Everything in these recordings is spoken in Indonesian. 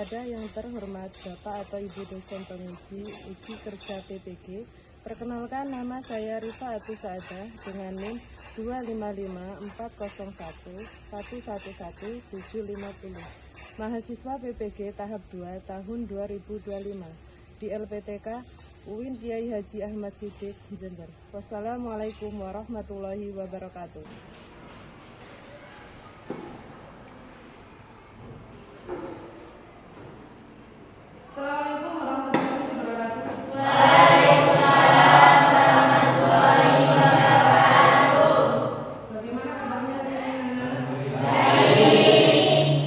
Kepada yang terhormat Bapak atau Ibu dosen penguji uji kerja PPG, perkenalkan nama saya Rifaatus Saadah dengan NIM 25540111750, mahasiswa PPG tahap 2 tahun 2025 di LPTK UIN Kiai Haji Ahmad Siddiq, Jember. Wassalamualaikum warahmatullahi wabarakatuh. Assalamualaikum warahmatullahi wabarakatuh. Waalaikumsalam warahmatullahi wabarakatuh. Bagaimana kabarnya teman-teman? Baik.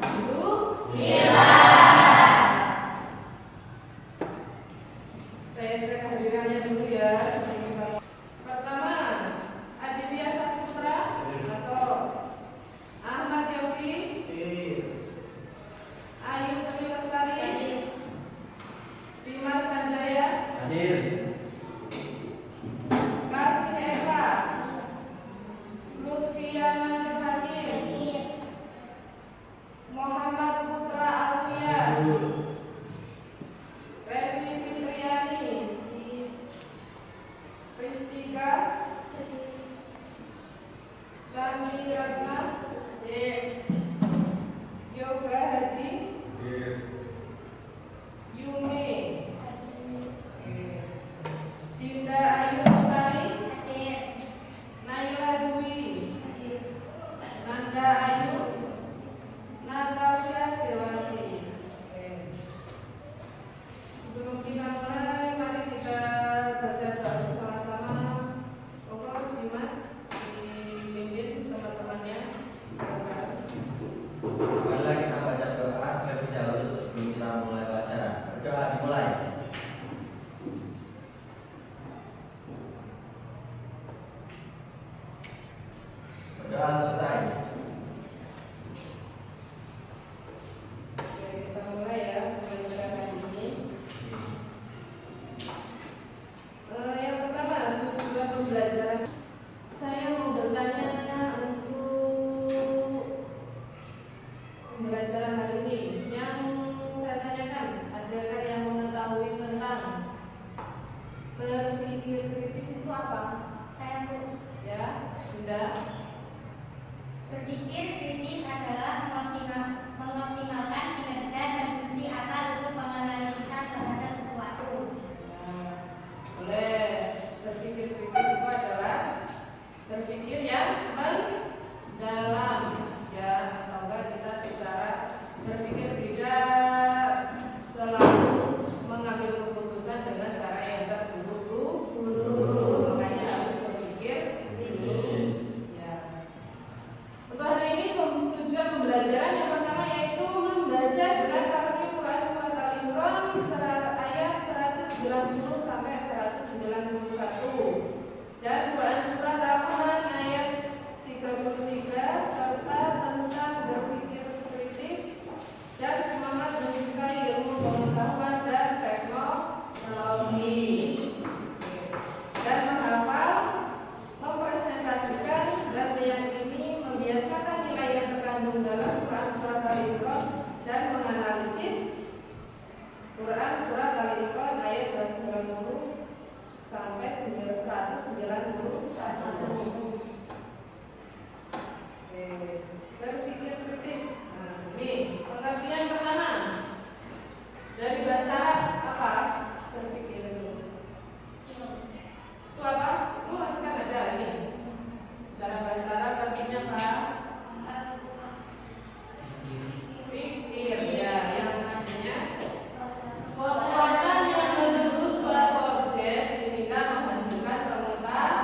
Alhamdulillah. Saya cek kehadirannya dulu ya sebelum kita mulai. Pertama, Aditya Saputra masuk. Ahmad Yogi, Ayu Tri Lestari, Dimas Sanjaya, Hadir. Kasih Eka, Lutfiana Nurhadir, Muhammad Putra Alfian, Resi Fitriani, Pristika, Sandi Ratna, Yoga Hadi, Yumi, Dinda Ayu Lestari, Naila Dwi, Nanda Ayu, Natasha Dewati. Sebelum kita mulai, mari kita baca doa bersama-sama. Pokok Dimas dipimpin teman-temannya. Marilah kita baca doa terlebih dahulu sebelum kita mulai pelajaran. Berdoa dimulai. Berdoa selesai. Oke, kita mulai ya pelajaran hari ini. Yang pertama, tujuan pembelajaran. Saya mau bertanya untuk pembelajaran hari ini. Yang saya tanyakan, adakah yang mengetahui tentang berpikir kritis itu apa? Ya, Bunda. Berpikir kritis adalah mengoptimalkan kinerja dan fungsi akal untuk penganalisisan terhadap sesuatu. Boleh. Berpikir kritis itu adalah berpikir yang mendalam, ya, atau enggak kita secara berpikir tidak selalu mengambil keputusan dengan cara yang terburu-buru. Makanya harus berpikir kritis. Ya. Untuk hari ini tujuan pembelajaran yang pertama yaitu membaca dengan tartil Quran surat Al-Imran ayat 190 sampai 191 dan Quran surat Ar-Rahman ayat 33 serta tentang berpikir kritis dan semangat menyukai ilmu pengetahuan dan teknologi dan menghafal, mempresentasikan dan meyakini membiasakan nilai yang terkandung dalam Quran surat Al-Imran dan menganalisis Quran surat Al-Imran ayat 190 sampai 191. Berpikir kritis. Nah, ini pengertian pertama dari bahasa Arab apa? Berpikir itu apa? Itu kan ada ini. Secara bahasa Arab artinya apa? Pikir, ya, yang artinya kekuatan yang menembus suatu objek sehingga menghasilkan pengetahuan.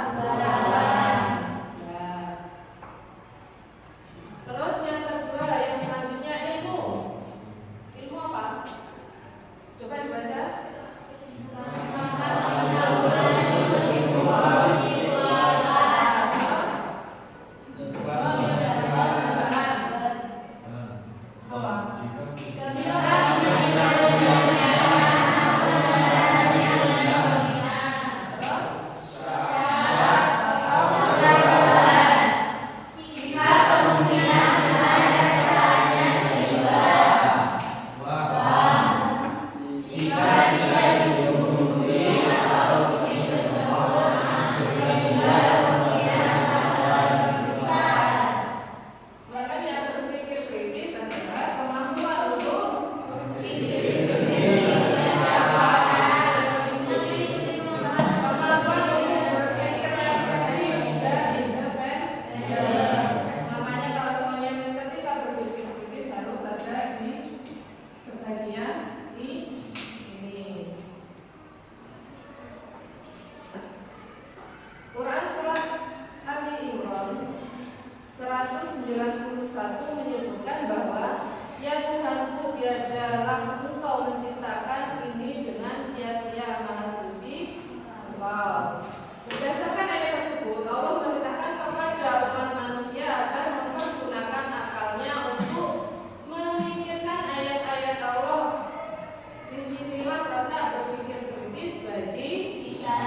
disinilah letak berpikir kritis bagi kita.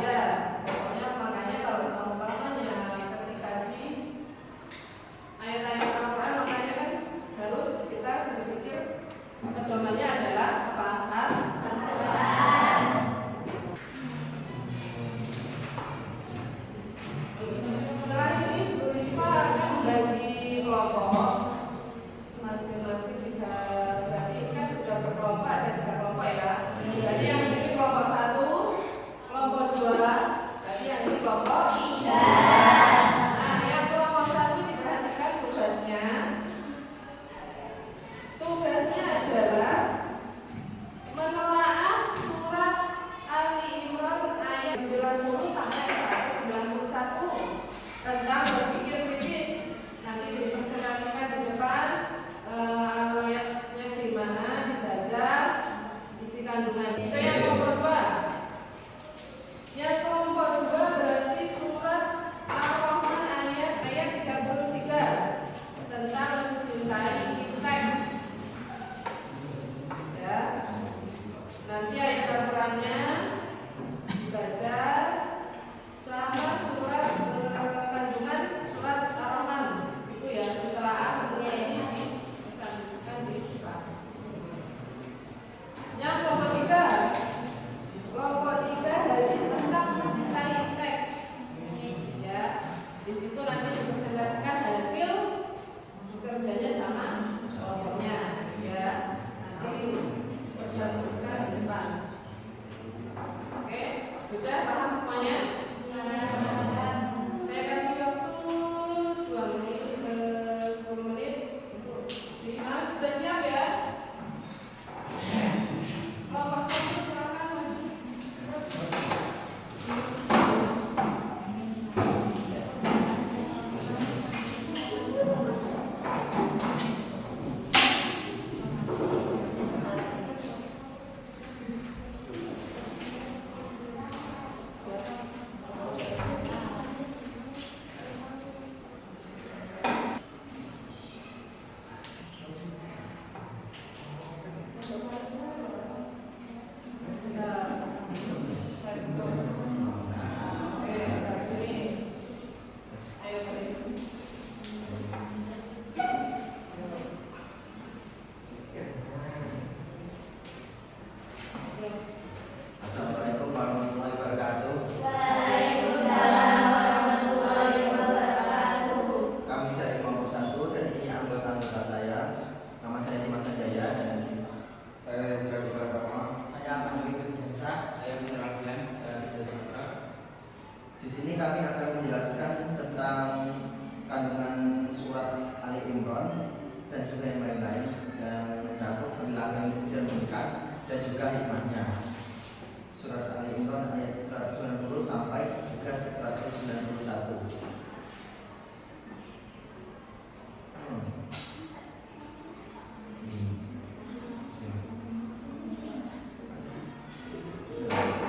Ya, pokoknya makanya kalau seumpamanya ketika di ayat-ayat Al-Quran makanya kan harus kita berpikir pedomannya adalah apa? Al-Quran. Setelah ini Bu Rifa akan bagi kelompok masing-masing tiga, berarti ini kan sudah berkelompok, ada 3 kelompok ya. Jadi yang sini kelompok 1, kelompok 2, jadi yang ini kelompok 3. Nah, yang kelompok 1 diperhatikan tugasnya. Tugasnya adalah menelaah surat Ali Imran ayat 90 sampai 191 tentang berpikir kritis. Nanti dipresentasikan di depan ayatnya gimana, dibaca isi kandungan. Itu yang kelompok 2. Yang kelompok 2 berarti surat Ar-Rahman ayat 33 tentang mencintai iptek. Ya. Nanti ayat Al-Qur'annya dibaca sama surat kandungan surat Ar-Rahman itu ya, ditelaah kemudian dipresentasikan di depan. Yang kelompok 3, kelompok 3 hadis tentang mencintai iptek. Ya, di situ nanti dipresentasikan hasil kerjanya sama kelompoknya. Ya, nanti dipresentasikan di depan. Oke, sudah paham semuanya? Saya kasih waktu 2 menit ke 10 menit untuk sudah siap ya? Kelompok 1 silakan maju. Assalamualaikum warahmatullahi wabarakatuh. Waalaikumsalam warahmatullahi wabarakatuh. Kami dari kelompok 1 dan ini anggota saya. Nama saya Dimas Sanjaya dan Saya Yoga Pratama. Saya Pandu Biasa. Saya Putra Alfian. Saya Sudah. di sini kami akan menjelaskan tentang kandungan surat Ali Imran dan juga yang lain-lain yang mencakup perilaku ujian meningkat dan juga hikmahnya. Surat Ali Imran ayat 190 sampai juga 191.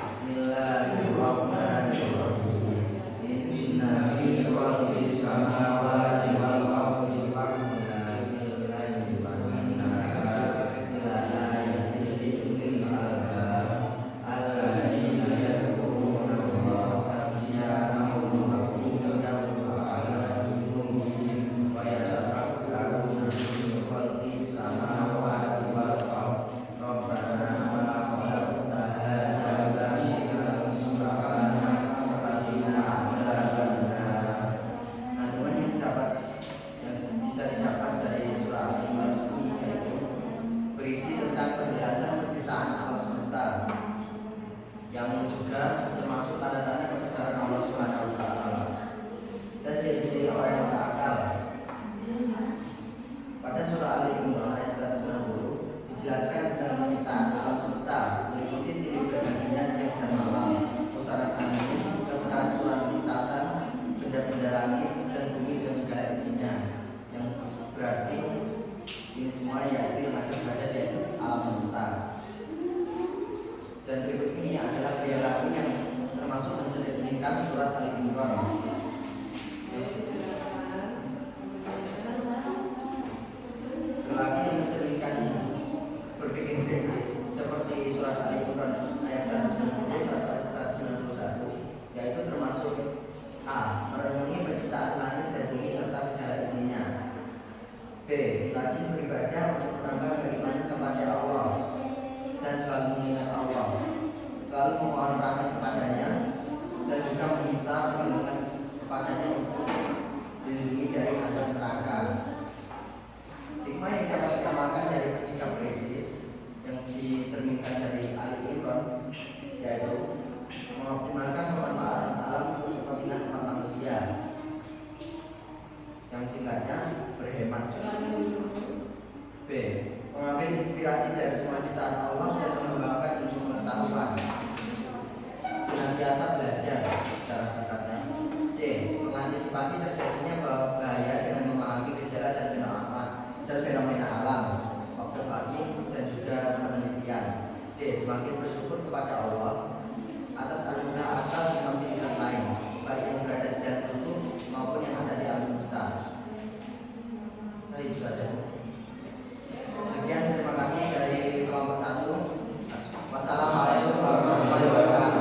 Bismillahirrahmanirrahim. Inna fi khalqis samawati wal ardi wa ikhtilafil laili wan nahari la ayatin li ulil albab alladzina yadhkuruna Allaha qiyaman wa qu'udan wa 'ala junubihim wa yatafakkaruna fi khalqis samawati wal ardi rabbana ma khalaqta hadza batilan subhanaka faqina 'adzabannar. Kandungan yang bisa didapat dari surah Al-Imran ini yaitu berisi tentang penjelasan penciptaan alam semesta yang juga termasuk tanda-tanda kebesaran Allah Subhanahu wa taala dan ciri-ciri orang yang berakal. Pada surah Al-Imran ayat 190 dijelaskan tentang penciptaan alam semesta meliputi silih bergantinya siang dan malam, pusaran angin, keteraturan lintasan benda-benda langit dan bumi dan segala isinya, yang berarti ini semua yaitu yang ada pada di alam semesta. Dan berikut ini adalah perilaku yang termasuk mencerminkan surat Al-Imran. Lelaki yang mencerminkan berpikir kritis selalu mengingat Allah, selalu memohon rahmat kepadanya, dan juga meminta perlindungan kepadanya untuk dilindungi dari azab neraka. Hikmah yang dapat kita makan dari sikap kritis yang dicerminkan dari Ali Imran yaitu mengoptimalkan pemanfaatan alam untuk kepentingan umat manusia. Yang singkatnya berhemat. B. Mengambil inspirasi dari semua ciptaan Allah dan mengembangkan ilmu pengetahuan. Senantiasa belajar secara singkatnya. C. Mengantisipasi terjadinya bahaya dengan memahami gejala dan fenomena alam, observasi dan juga penelitian. D. Semakin bersyukur kepada Allah atas anugerah akal dan fasilitas lain, baik yang berada di dalam tubuh maupun yang ada di alam semesta. Baik, sudah cukup. Sekian, terima kasih dari kelompok 1. Wassalamualaikum warahmatullahi wabarakatuh.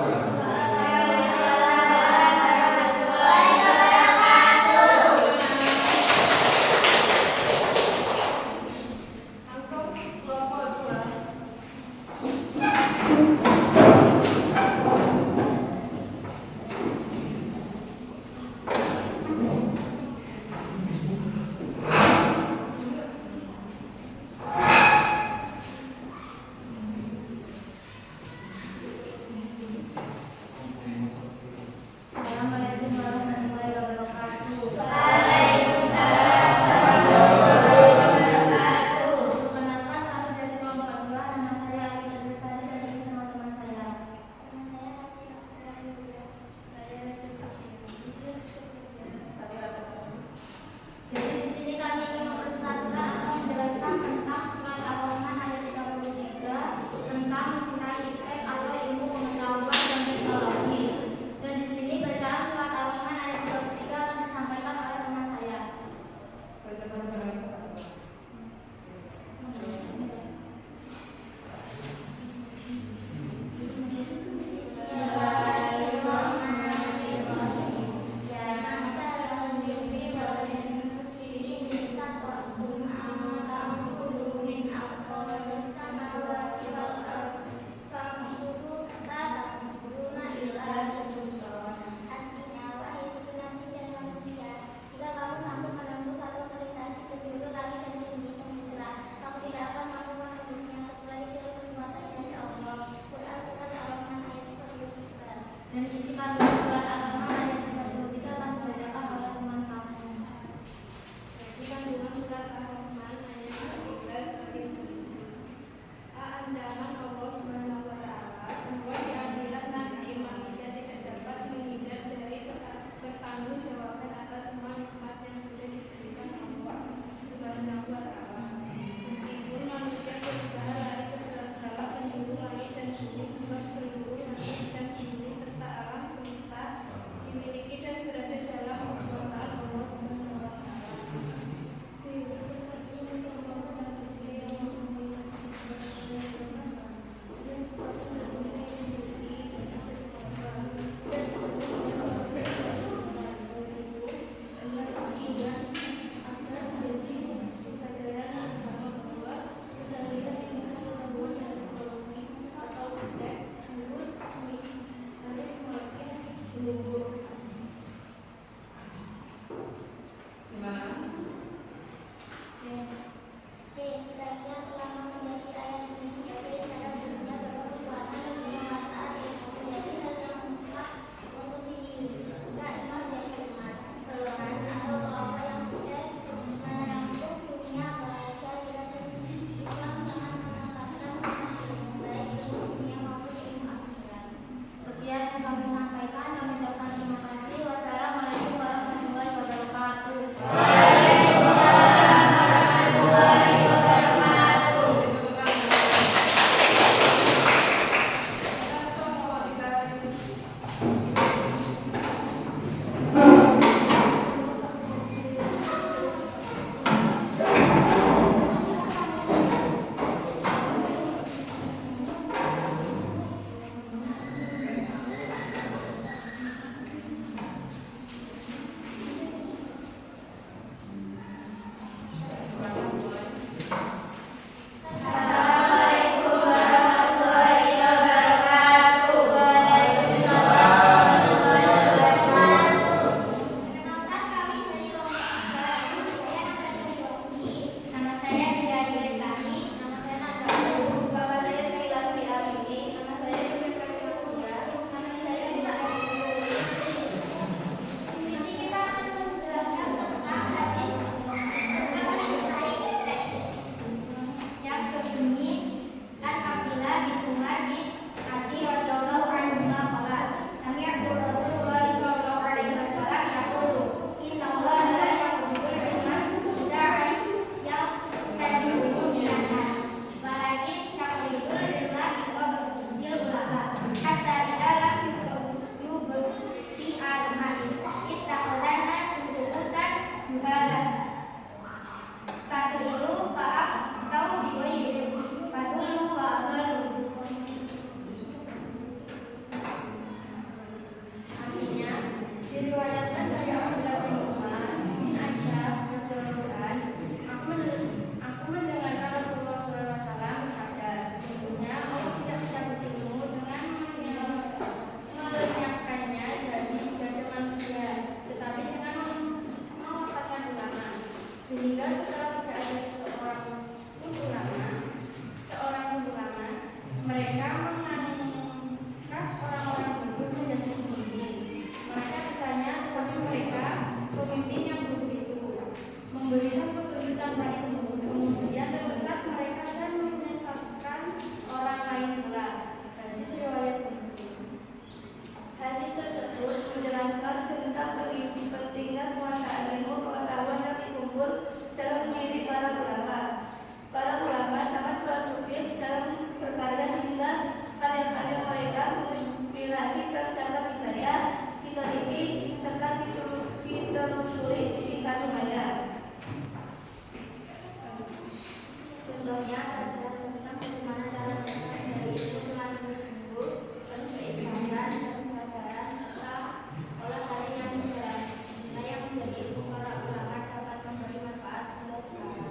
Assalamualaikum warahmatullahi wabarakatuh. Perkenalkan, kami dari kelompok 2. Nama saya Ayu Lestari dan ini teman-teman saya. Nama saya Hasya. Saya Jadi di sini kami ingin mempresentasikan atau menjelaskan tentang surat Ar-Rahman ayat 33 tentang mencintai iptek atau ilmu pengetahuan dan teknologi. Dan di sini bacaan surat Ar-Rahman ayat 33 akan disampaikan oleh teman saya. Artinya, wahai segenap jin dan manusia, jika kamu sanggup menembus atau melintasi penjuru langit dan bumi pemusra, kamu tidak akan mampu menembusnya kecuali dengan kekuatan dari Allah. Quran surat Ar-Rahman ayat 33. Dan isi kandungan surat Ar-Rahman ayat 33 akan dibacakan oleh teman kamu. Jadi kandungan surat Ar-Rahman ayat 13 bagi ancaman Allah Subhanahu wa taala bahwa di akhirat nanti manusia tidak dapat menghindar dari pertanggungjawaban atas semua nikmat yang sudah diberikan Allah Subhanahu wa taala. Meskipun manusia berusaha lari ke segala penjuru langit dan bumi, sebab seluruh langit dan bumi serta alam semesta Mereka mengangkat orang-orang bodoh menjadi pemimpin. Mereka bertanya kepada mereka, pemimpin yang bodoh itu, memberikan petunjuk tanpa ilmu, kemudian tersesat mereka dan menyesatkan orang lain pula. Hadis riwayat Muslim. Hadis tersebut menjelaskan tentang pentingnya penguasaan ilmu pengetahuan yang dikumpul dalam mendidik para ulama. Para ulama sangat produktif dalam berkarya sehingga karya-karya mereka menginspirasi dan dapat dibaca, diteliti, serta ditelusuri isi kandungannya. Contohnya adalah tentang bagaimana cara belajar dari ilmu dengan sungguh-sungguh, penuh keikhlasan dan kesabaran, serta olah hati yang benar. Nah, yang menjadi ilmu para ulama dapat memberi manfaat untuk sekarang.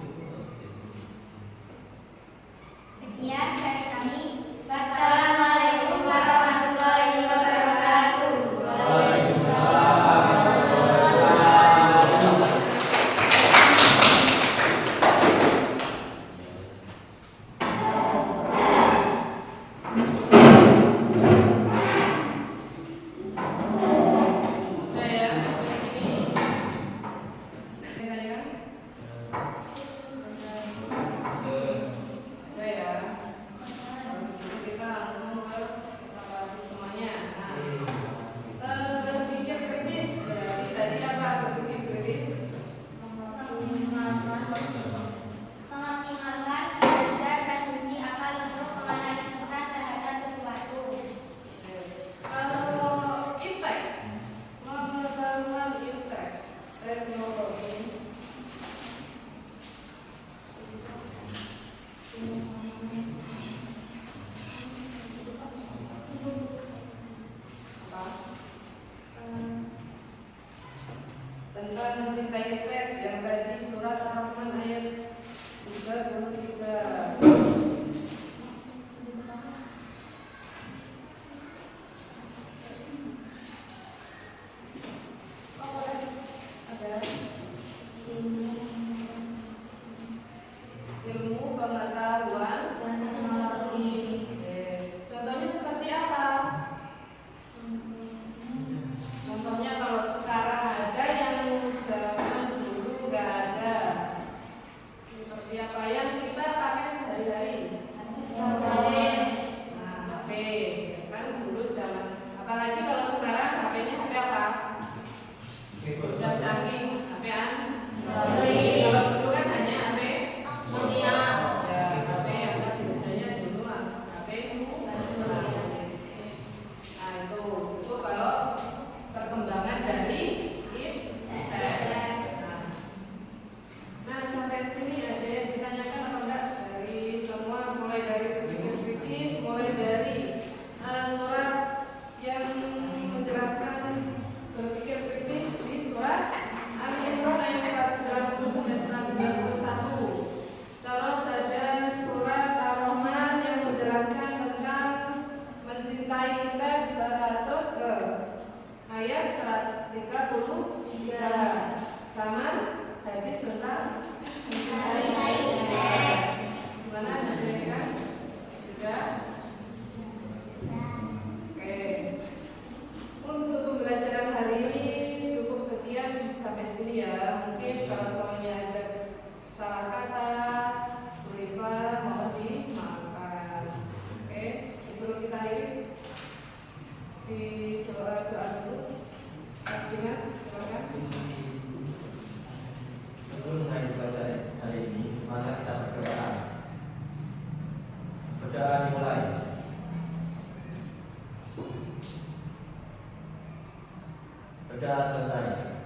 Sekian dari kami. Wassalamualaikum warahmatullahi wabarakatuh. Udah ya, sampai sini. Ada ya? Udah ya. Kalau begitu kita langsung ke evaluasi semuanya. Nah, berpikir kritis berarti tadi apa? Berpikir kritis. Mengoptimalkan belajar dan fungsi akal untuk menganalisis terhadap sesuatu. Kalau intek, pengetahuan intek, teknologi. Apa? Tentang mencintai intek yang tadi surat Ar-Rahman ayat 33. Ada ilmu pengetahuan Dan teknologi. Contohnya seperti apa? Contohnya kalau sekarang ada yang zaman dulu nggak ada. Seperti apa yang kita pakai sehari-hari? Nah, HP. Kan dulu zaman. Apalagi kalau sekarang HP-nya HP apa? Sudah canggih. HP-an? Kalau dulu kan hanya HP Nokia. Ya, HP yang kan biasanya dulu HP Nah, itu kalau perkembangan dari internet. Nah, sampai sini ada yang ditanyakan apa enggak dari semua, mulai dari berpikir kritis, mulai dari surat yang menjelaskan berpikir kritis di surat Ali Imran ayat 190 sampai 191. Terus ada surat Ar-Rahman yang menjelaskan tentang mencintai intek 100 ke ayat 133 sama hadis tentang mencintai intek. Gimana hari kan? Sudah? Oke. Untuk pembelajaran hari ini cukup sekian sampai sini ya. Mungkin kalau semuanya ada salah kata, Rifa mohon dimaafkan. Oke, sebelum kita akhiri di doa dulu. Mas Dimas, silakan. Sebelum mengakhiri pelajaran hari ini, mari kita berdoa. Berdoa dimulai. Berdoa selesai.